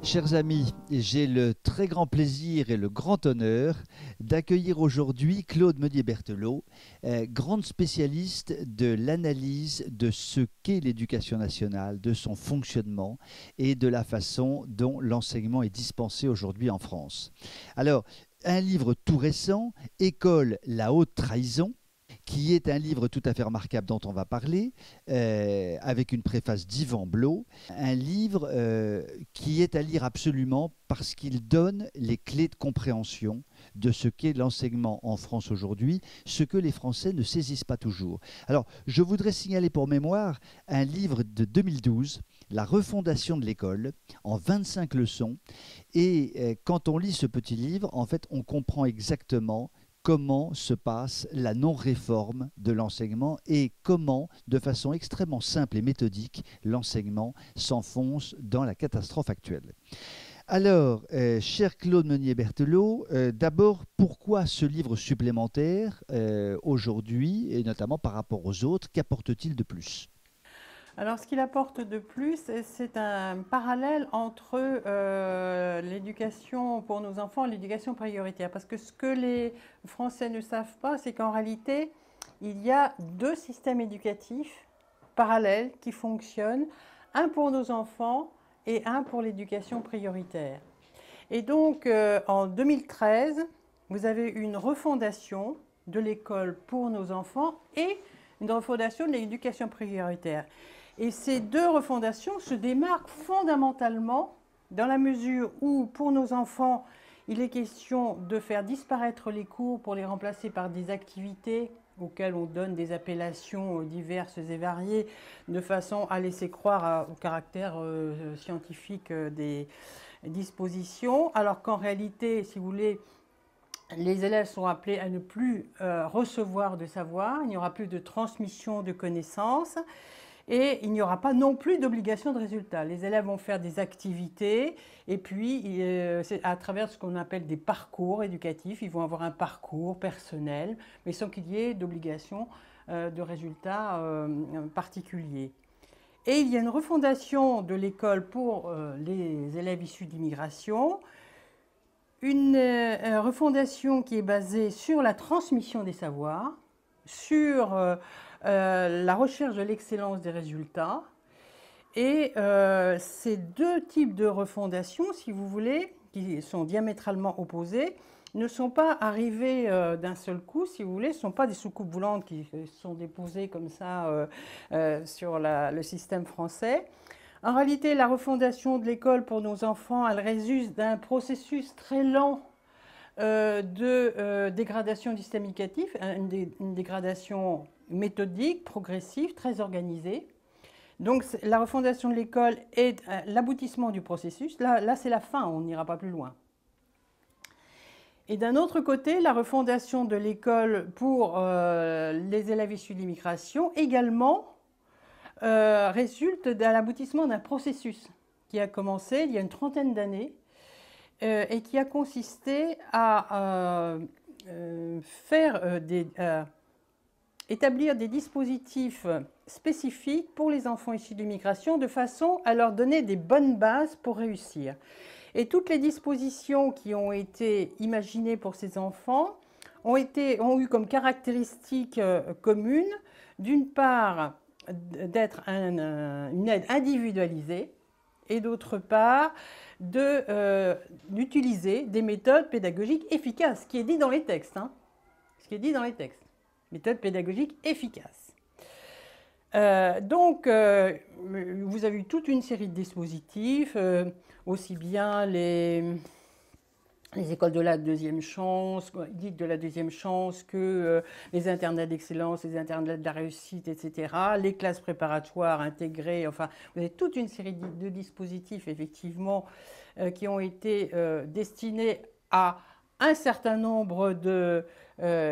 Chers amis, j'ai le très grand plaisir et le grand honneur d'accueillir aujourd'hui Claude Meunier-Berthelot, grande spécialiste de l'analyse de ce qu'est l'éducation nationale, de son fonctionnement et de la façon dont l'enseignement est dispensé aujourd'hui en France. Alors, un livre tout récent, École, la haute trahison, qui est un livre tout à fait remarquable dont on va parler, avec une préface d'Yvan Blot, un livre qui est à lire absolument parce qu'il donne les clés de compréhension de ce qu'est l'enseignement en France aujourd'hui, ce que les Français ne saisissent pas toujours. Alors, je voudrais signaler pour mémoire un livre de 2012, La refondation de l'école, en 25 leçons, et quand on lit ce petit livre, en fait, on comprend exactement comment se passe la non-réforme de l'enseignement et comment, de façon extrêmement simple et méthodique, l'enseignement s'enfonce dans la catastrophe actuelle. Alors, cher Claude Meunier-Berthelot, d'abord, pourquoi ce livre supplémentaire aujourd'hui, et notamment par rapport aux autres, qu'apporte-t-il de plus? Alors, ce qu'il apporte de plus, c'est un parallèle entre l'éducation pour nos enfants et l'éducation prioritaire. Parce que ce que les Français ne savent pas, c'est qu'en réalité, il y a deux systèmes éducatifs parallèles qui fonctionnent, un pour nos enfants et un pour l'éducation prioritaire. Et donc, en 2013, vous avez une refondation de l'école pour nos enfants et une refondation de l'éducation prioritaire. Et ces deux refondations se démarquent fondamentalement dans la mesure où, pour nos enfants, il est question de faire disparaître les cours pour les remplacer par des activités auxquelles on donne des appellations diverses et variées, de façon à laisser croire au caractère scientifique des dispositions, alors qu'en réalité, si vous voulez, les élèves sont appelés à ne plus recevoir de savoir, il n'y aura plus de transmission de connaissances. Et il n'y aura pas non plus d'obligation de résultat. Les élèves vont faire des activités et puis c'est à travers ce qu'on appelle des parcours éducatifs. Ils vont avoir un parcours personnel, mais sans qu'il y ait d'obligation de résultats particuliers. Et il y a une refondation de l'école pour les élèves issus d'immigration, une refondation qui est basée sur la transmission des savoirs, sur la recherche de l'excellence des résultats. Et ces deux types de refondation, si vous voulez, qui sont diamétralement opposés, ne sont pas arrivés d'un seul coup, si vous voulez, ce ne sont pas des soucoupes volantes qui sont déposées comme ça sur le système français. En réalité, la refondation de l'école pour nos enfants, elle résulte d'un processus très lent de dégradation du système éducatif, une dégradation méthodique, progressive, très organisée. Donc la refondation de l'école est l'aboutissement du processus. Là c'est la fin, on n'ira pas plus loin. Et d'un autre côté, la refondation de l'école pour les élèves issus de l'immigration également résulte de l'aboutissement d'un processus qui a commencé il y a une trentaine d'années et qui a consisté à établir des dispositifs spécifiques pour les enfants issus de l'immigration de façon à leur donner des bonnes bases pour réussir. Et toutes les dispositions qui ont été imaginées pour ces enfants ont eu comme caractéristique commune, d'une part, d'être une aide individualisée et d'autre part, d'utiliser des méthodes pédagogiques efficaces, ce qui est dit dans les textes. Ce qui est dit dans les textes. Méthode pédagogique efficace. Donc, vous avez eu toute une série de dispositifs, aussi bien les écoles de la deuxième chance, guides de la deuxième chance, que les internats d'excellence, les internats de la réussite, etc., les classes préparatoires intégrées, enfin, vous avez toute une série de dispositifs, effectivement, qui ont été destinés à un certain nombre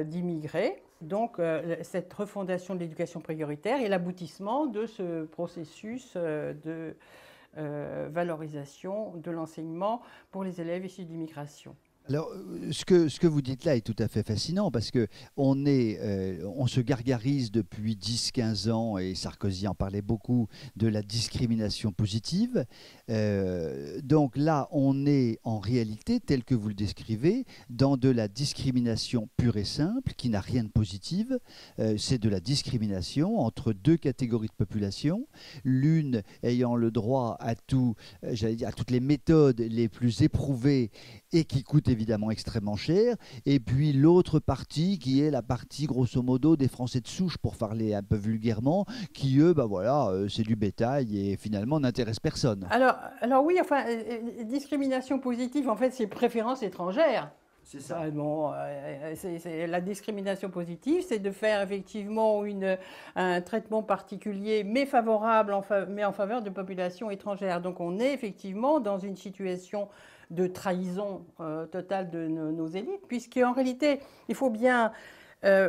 d'immigrés. Donc, cette refondation de l'éducation prioritaire est l'aboutissement de ce processus de valorisation de l'enseignement pour les élèves issus d'immigration. Alors, ce que vous dites là est tout à fait fascinant parce que on se gargarise depuis 10-15 ans, et Sarkozy en parlait beaucoup, de la discrimination positive. Donc là, on est en réalité, tel que vous le décrivez, dans de la discrimination pure et simple, qui n'a rien de positive. C'est de la discrimination entre deux catégories de population, l'une ayant le droit à tout, j'allais dire, à toutes les méthodes les plus éprouvées et qui coûte évidemment extrêmement cher, et puis l'autre partie qui est la partie grosso modo des Français de souche, pour parler un peu vulgairement, qui eux, ben voilà, c'est du bétail et finalement n'intéresse personne. Alors oui, enfin, discrimination positive, en fait, c'est préférence étrangère. C'est ça. Bon, la discrimination positive, c'est de faire effectivement un traitement particulier, mais favorable, mais en faveur de populations étrangères. Donc on est effectivement dans une situation de trahison totale de nos élites, puisqu'en réalité, il faut bien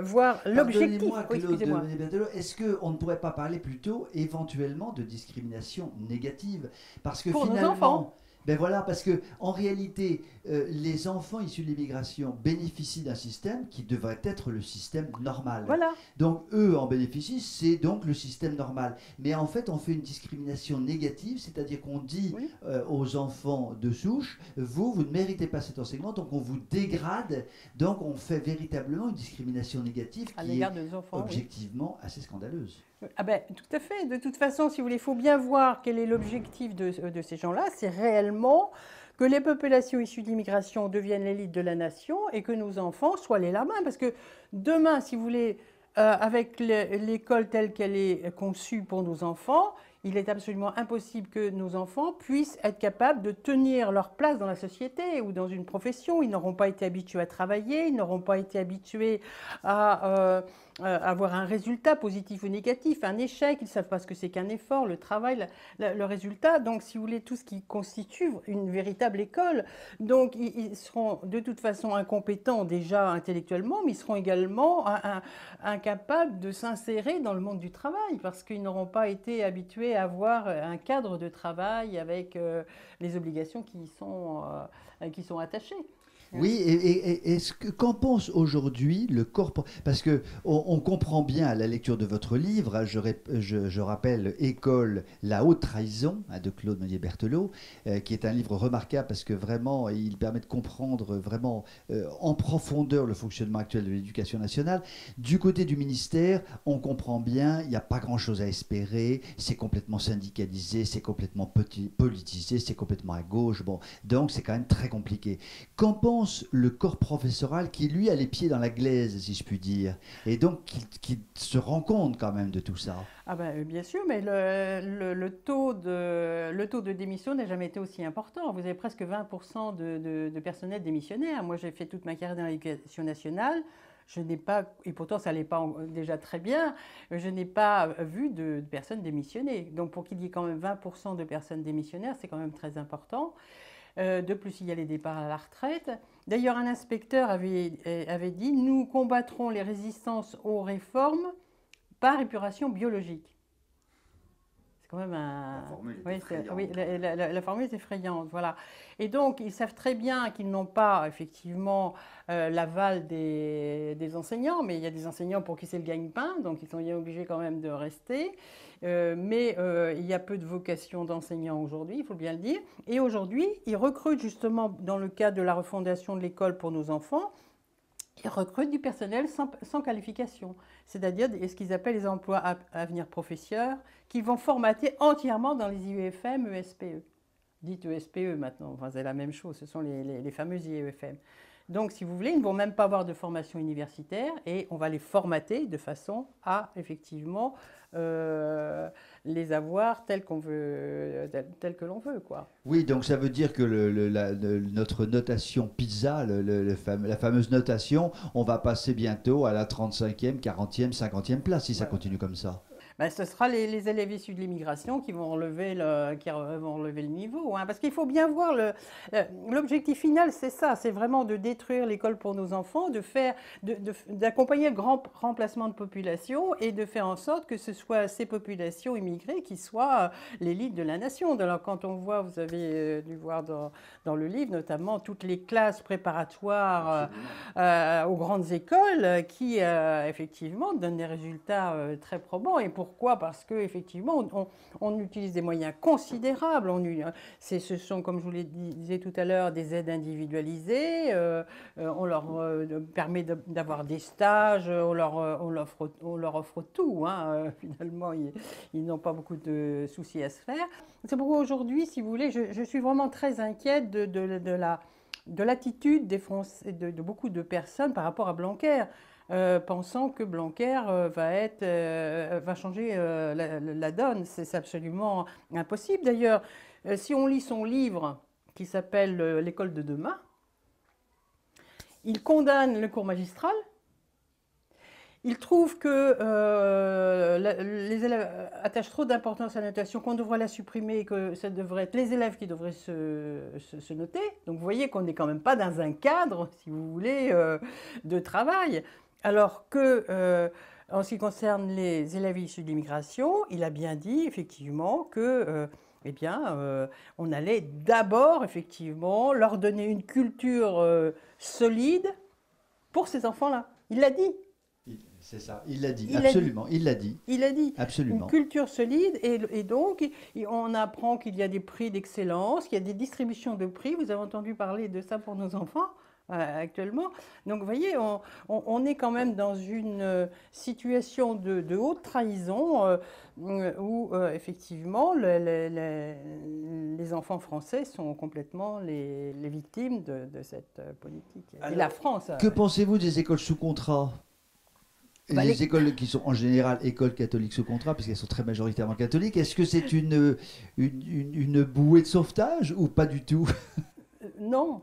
voir l'objectif. Pardonnez-moi, Claude Berthelot, est-ce qu'on ne pourrait pas parler plutôt éventuellement de discrimination négative? Parce que pour finalement, nos enfants. ben voilà, parce que en réalité, les enfants issus de l'immigration bénéficient d'un système qui devrait être le système normal. Voilà. Donc eux en bénéficient, c'est donc le système normal. Mais en fait, on fait une discrimination négative, c'est-à-dire qu'on dit Oui. aux enfants de souche, vous ne méritez pas cet enseignement, donc on vous dégrade. Donc on fait véritablement une discrimination négative À qui l'égard est des enfants. objectivement assez scandaleuse. Ah ben, tout à fait. De toute façon, si vous voulez, il faut bien voir quel est l'objectif de ces gens-là. C'est réellement que les populations issues de l'immigration deviennent l'élite de la nation et que nos enfants soient les larbins. Parce que demain, si vous voulez, avec l'école telle qu'elle est conçue pour nos enfants, il est absolument impossible que nos enfants puissent être capables de tenir leur place dans la société ou dans une profession. Ils n'auront pas été habitués à travailler, ils n'auront pas été habitués à avoir un résultat positif ou négatif, un échec. Ils ne savent pas ce que c'est qu'un effort, le travail, le résultat. Donc, si vous voulez, tout ce qui constitue une véritable école. Donc, ils seront de toute façon incompétents déjà intellectuellement, mais ils seront également incapables de s'insérer dans le monde du travail parce qu'ils n'auront pas été habitués à avoir un cadre de travail avec les obligations qui sont attachées. Oui, et qu'en pense aujourd'hui le corps? Parce que on comprend bien à la lecture de votre livre, hein, je rappelle École, la haute trahison, hein, de Claude Meunier-Berthelot, qui est un livre remarquable parce que vraiment il permet de comprendre vraiment en profondeur le fonctionnement actuel de l'éducation nationale. Du côté du ministère, on comprend bien, il n'y a pas grand-chose à espérer, c'est complètement syndicalisé, c'est complètement politisé, c'est complètement à gauche, bon, donc c'est quand même très compliqué. Qu'en pense le corps professoral qui, lui, a les pieds dans la glaise, si je puis dire, et donc qui se rend compte quand même de tout ça? Ah ben, bien sûr, mais le taux de démission n'a jamais été aussi important. Vous avez presque 20% de personnel démissionnaire. Moi, j'ai fait toute ma carrière dans l'éducation nationale. Je n'ai pas, et pourtant ça n'allait pas déjà très bien, je n'ai pas vu de personnes démissionner. Donc pour qu'il y ait quand même 20% de personnes démissionnaires, c'est quand même très important. De plus, il y a les départs à la retraite. D'ailleurs, un inspecteur avait dit « Nous combattrons les résistances aux réformes par épuration biologique ». C'est quand même un... La formule est effrayante, voilà. Et donc, ils savent très bien qu'ils n'ont pas, effectivement, l'aval des enseignants, mais il y a des enseignants pour qui c'est le gagne-pain, donc ils sont bien obligés quand même de rester. Mais il y a peu de vocation d'enseignants aujourd'hui, il faut bien le dire. Et aujourd'hui, ils recrutent justement, dans le cadre de la refondation de l'école pour nos enfants, ils recrutent du personnel sans qualification, c'est-à-dire ce qu'ils appellent les emplois à avenir professeurs, qui vont formater entièrement dans les IEFM, ESPE. Dites ESPE maintenant, enfin, c'est la même chose, ce sont les fameux IEFM. Donc, si vous voulez, ils ne vont même pas avoir de formation universitaire et on va les formater de façon à, effectivement, les avoir tels que l'on veut, quoi. Oui, donc ça veut dire que notre notation PISA, la fameuse notation, on va passer bientôt à la 35e, 40e, 50e place si ça continue comme ça. Ben, ce sera les élèves issus de l'immigration qui vont vont relever le niveau. Hein, parce qu'il faut bien voir, l'objectif final, c'est ça, c'est vraiment de détruire l'école pour nos enfants, d'accompagner le grand remplacement de population et de faire en sorte que ce soit ces populations immigrées qui soient l'élite de la nation. Alors, quand on voit, vous avez dû voir dans le livre, notamment toutes les classes préparatoires aux grandes écoles qui, effectivement, donnent des résultats très probants. Et pourquoi? Parce qu'effectivement, on utilise des moyens considérables. Ce sont, comme je vous le disais tout à l'heure, des aides individualisées. On leur permet d'avoir des stages. On leur offre tout. Hein. Finalement, ils n'ont pas beaucoup de soucis à se faire. C'est pourquoi aujourd'hui, si vous voulez, je suis vraiment très inquiète de l'attitude des Français, de beaucoup de personnes par rapport à Blanquer. Pensant que Blanquer va changer la donne. C'est absolument impossible. D'ailleurs, si on lit son livre qui s'appelle L'école de demain, il condamne le cours magistral. Il trouve que les élèves attachent trop d'importance à la notation, qu'on devrait la supprimer et que ça devrait être les élèves qui devraient se noter. Donc vous voyez qu'on n'est quand même pas dans un cadre, si vous voulez, de travail. Alors que, en ce qui concerne les élèves issus de l'immigration, il a bien dit effectivement que, on allait d'abord effectivement leur donner une culture solide pour ces enfants-là. Il l'a dit. C'est ça, il l'a dit, absolument, il l'a dit. Il a dit, absolument. Une culture solide, et donc on apprend qu'il y a des prix d'excellence, qu'il y a des distributions de prix, vous avez entendu parler de ça pour nos enfants actuellement. Donc vous voyez, on est quand même dans une situation de haute trahison où effectivement les enfants français sont complètement les victimes de cette politique. Alors, et la France. Que pensez-vous des écoles sous contrat? Les écoles qui sont en général écoles catholiques sous contrat, parce qu'elles sont très majoritairement catholiques, est-ce que c'est une bouée de sauvetage ou pas du tout? Non,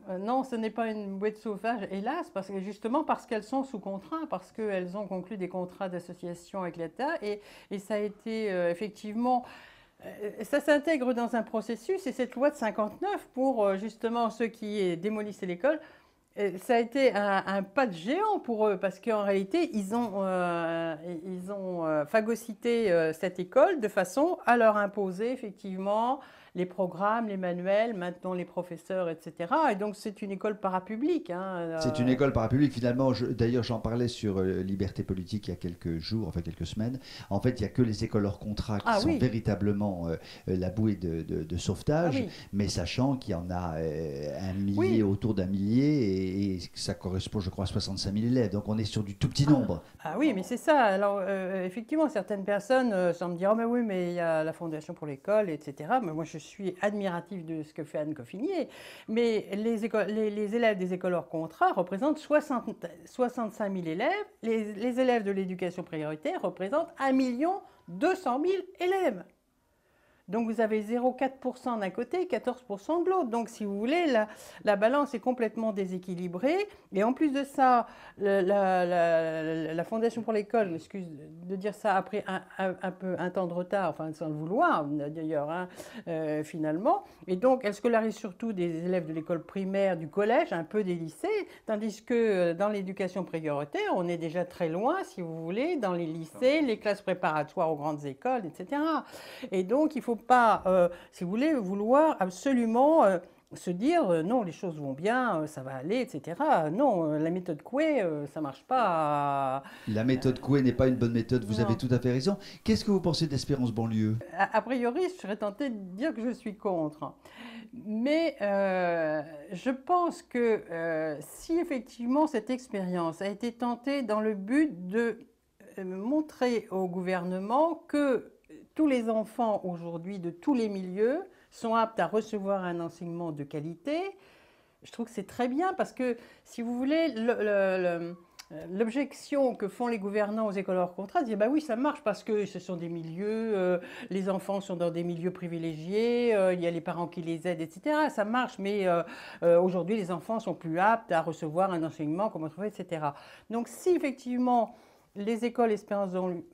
ce n'est pas une bouée de sauvetage, hélas, justement parce qu'elles sont sous contrat, parce qu'elles ont conclu des contrats d'association avec l'État, et ça a été effectivement... ça s'intègre dans un processus, et cette loi de 59, pour justement ceux qui démolissaient l'école, ça a été un pas de géant pour eux, parce qu'en réalité, ils ont phagocyté cette école de façon à leur imposer effectivement les programmes, les manuels, maintenant les professeurs, etc. Et donc c'est une école parapublique. Hein, C'est une école parapublique finalement. D'ailleurs, j'en parlais sur Liberté Politique il y a quelques jours, enfin quelques semaines. En fait, il n'y a que les écoles hors contrat qui sont véritablement la bouée de sauvetage, mais sachant qu'il y en a un millier, autour d'un millier, et ça correspond, je crois, à 65 000 élèves. Donc on est sur du tout petit nombre. Ah oui, mais c'est ça. Alors effectivement, certaines personnes semblent dire « Oh mais oui, mais il y a la Fondation pour l'école, etc. » Mais moi, je suis admiratif de ce que fait Anne Coffinier. Mais les élèves des écoles hors contrat représentent 65 000 élèves. Les élèves de l'éducation prioritaire représentent 1 200 000 élèves. Donc vous avez 0,4% d'un côté et 14% de l'autre. Donc si vous voulez, la balance est complètement déséquilibrée. Et en plus de ça, la Fondation pour l'école, excuse de dire ça après un temps de retard, enfin sans le vouloir d'ailleurs, hein, finalement. Et donc elle scolarise surtout des élèves de l'école primaire, du collège, un peu des lycées, tandis que dans l'éducation prioritaire, on est déjà très loin, si vous voulez, dans les lycées, les classes préparatoires aux grandes écoles, etc. Et donc il faut pas, si vous voulez, vouloir absolument se dire non, les choses vont bien, ça va aller, etc. Non, la méthode Coué, ça marche pas. La méthode Coué n'est pas une bonne méthode, vous avez tout à fait raison. Qu'est-ce que vous pensez d'Espérance banlieue? A priori, je serais tentée de dire que je suis contre. Mais je pense que si effectivement cette expérience a été tentée dans le but de montrer au gouvernement que tous les enfants aujourd'hui de tous les milieux sont aptes à recevoir un enseignement de qualité. Je trouve que c'est très bien parce que, si vous voulez, l'objection que font les gouvernants aux écoles hors contrat, c'est bah oui, ça marche parce que ce sont des milieux, les enfants sont dans des milieux privilégiés, il y a les parents qui les aident, etc. Ça marche, mais aujourd'hui, les enfants sont plus aptes à recevoir un enseignement comme autrefois, etc. Donc, si effectivement les écoles Espérance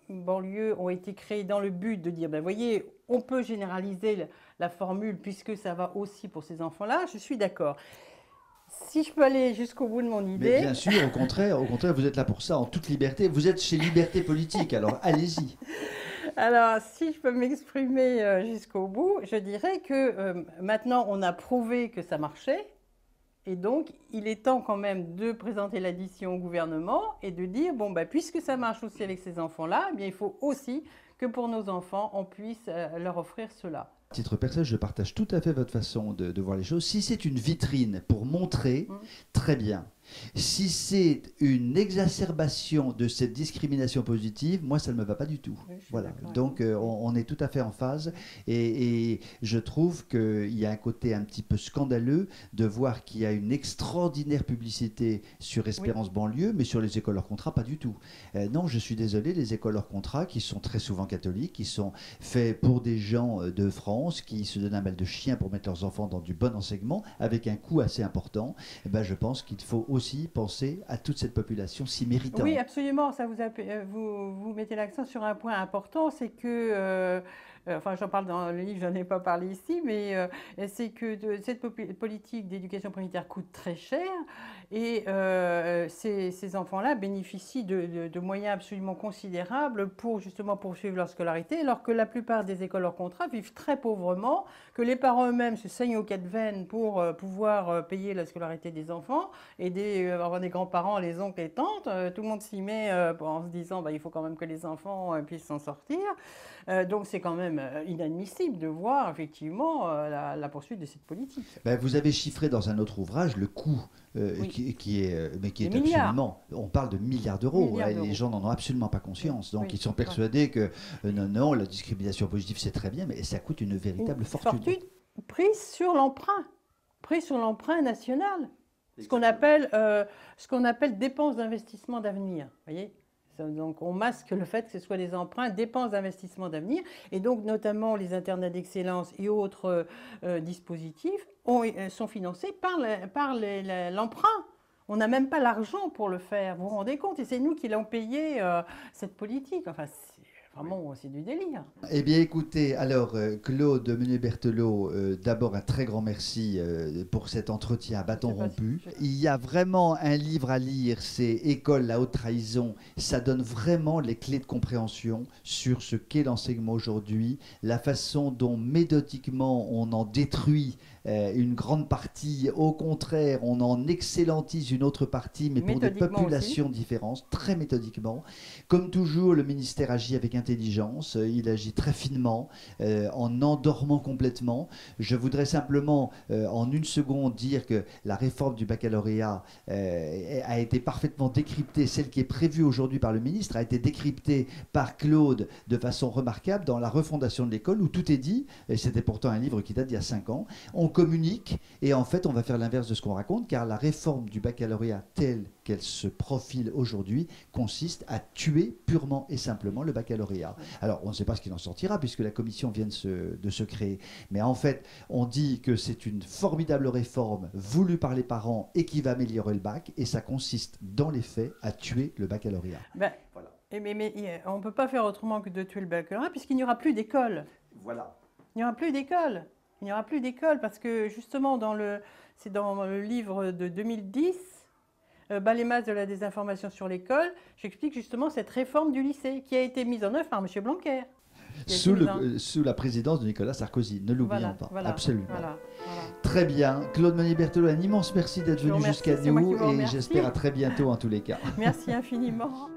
banlieue ont été créées dans le but de dire, ben voyez, on peut généraliser la formule puisque ça va aussi pour ces enfants-là, je suis d'accord. Si je peux aller jusqu'au bout de mon idée... Mais bien sûr, au contraire, vous êtes là pour ça, en toute liberté. Vous êtes chez Liberté Politique, alors allez-y. Alors, si je peux m'exprimer jusqu'au bout, je dirais que maintenant, on a prouvé que ça marchait. Et donc, il est temps quand même de présenter l'addition au gouvernement et de dire, bon, bah, puisque ça marche aussi avec ces enfants-là, eh bien, il faut aussi que pour nos enfants, on puisse leur offrir cela. À titre personnel, je partage tout à fait votre façon de voir les choses. Si c'est une vitrine pour montrer, très bien. Si c'est une exacerbation de cette discrimination positive, moi, ça ne me va pas du tout. Oui, voilà. Donc, on est tout à fait en phase. Et je trouve qu'il y a un côté un petit peu scandaleux de voir qu'il y a une extraordinaire publicité sur Espérance banlieue, mais sur les écoles hors contrat, pas du tout. Non, je suis désolé, les écoles hors contrat, qui sont très souvent catholiques, qui sont faits pour des gens de France, qui se donnent un mal de chien pour mettre leurs enfants dans du bon enseignement, avec un coût assez important, eh ben, je pense qu'il faut aussi penser à toute cette population si méritante. Oui, absolument. Ça vous mettez l'accent sur un point important, c'est que, enfin j'en parle dans le livre, j'en ai pas parlé ici, mais c'est que cette politique d'éducation prioritaire coûte très cher et ces enfants-là bénéficient de moyens absolument considérables pour justement poursuivre leur scolarité, alors que la plupart des écoles hors contrat vivent très pauvrement, que les parents eux-mêmes se saignent aux quatre veines pour pouvoir payer la scolarité des enfants et avoir des grands-parents, les oncles et tantes, tout le monde s'y met en se disant bah, il faut quand même que les enfants puissent s'en sortir. Donc c'est quand même inadmissible de voir effectivement la poursuite de cette politique. Ben, vous avez chiffré dans un autre ouvrage le coût qui est absolument... On parle de milliards d'euros. Les gens n'en ont absolument pas conscience. Donc ils sont persuadés que non, la discrimination positive c'est très bien, mais ça coûte une véritable fortune. Prise sur l'emprunt national. Ce qu'on appelle dépenses d'investissement d'avenir. Voyez, donc on masque le fait que ce soit des emprunts, dépenses d'investissement d'avenir, et donc notamment les internats d'excellence et autres dispositifs sont financés par l'emprunt. On n'a même pas l'argent pour le faire, vous vous rendez compte? Et c'est nous qui l'avons payé cette politique. Enfin, vraiment, c'est du délire. Eh bien, écoutez, alors, Claude Meunier-Berthelot, d'abord un très grand merci pour cet entretien à bâton rompu. Il y a vraiment un livre à lire, c'est École, la haute trahison. Ça donne vraiment les clés de compréhension sur ce qu'est l'enseignement aujourd'hui, la façon dont méthodiquement on en détruit une grande partie, au contraire, on en excellentise une autre partie, mais pour des populations différentes, très méthodiquement. Comme toujours, le ministère agit avec intelligence, il agit très finement, en endormant complètement. Je voudrais simplement, en une seconde, dire que la réforme du baccalauréat a été parfaitement décryptée, celle qui est prévue aujourd'hui par le ministre, a été décryptée par Claude de façon remarquable dans la refondation de l'école, où tout est dit, et c'était pourtant un livre qui date d'il y a 5 ans. On communique et en fait on va faire l'inverse de ce qu'on raconte, car la réforme du baccalauréat telle qu'elle se profile aujourd'hui consiste à tuer purement et simplement le baccalauréat. Alors on ne sait pas ce qu'il en sortira puisque la commission vient de se créer, mais en fait on dit que c'est une formidable réforme voulue par les parents et qui va améliorer le bac, et ça consiste dans les faits à tuer le baccalauréat. Ben, voilà. Mais on ne peut pas faire autrement que de tuer le baccalauréat puisqu'il n'y aura plus d'école. Voilà. Il n'y aura plus d'école. Il n'y aura plus d'école parce que justement, c'est dans le livre de 2010, Bas les masses de la désinformation sur l'école, j'explique justement cette réforme du lycée qui a été mise en œuvre par M. Blanquer. Sous la présidence de Nicolas Sarkozy, ne l'oublions pas, absolument. Voilà. Très bien. Claude Meunier-Berthelot, un immense merci d'être venu jusqu'à nous et j'espère à très bientôt en tous les cas. Merci infiniment.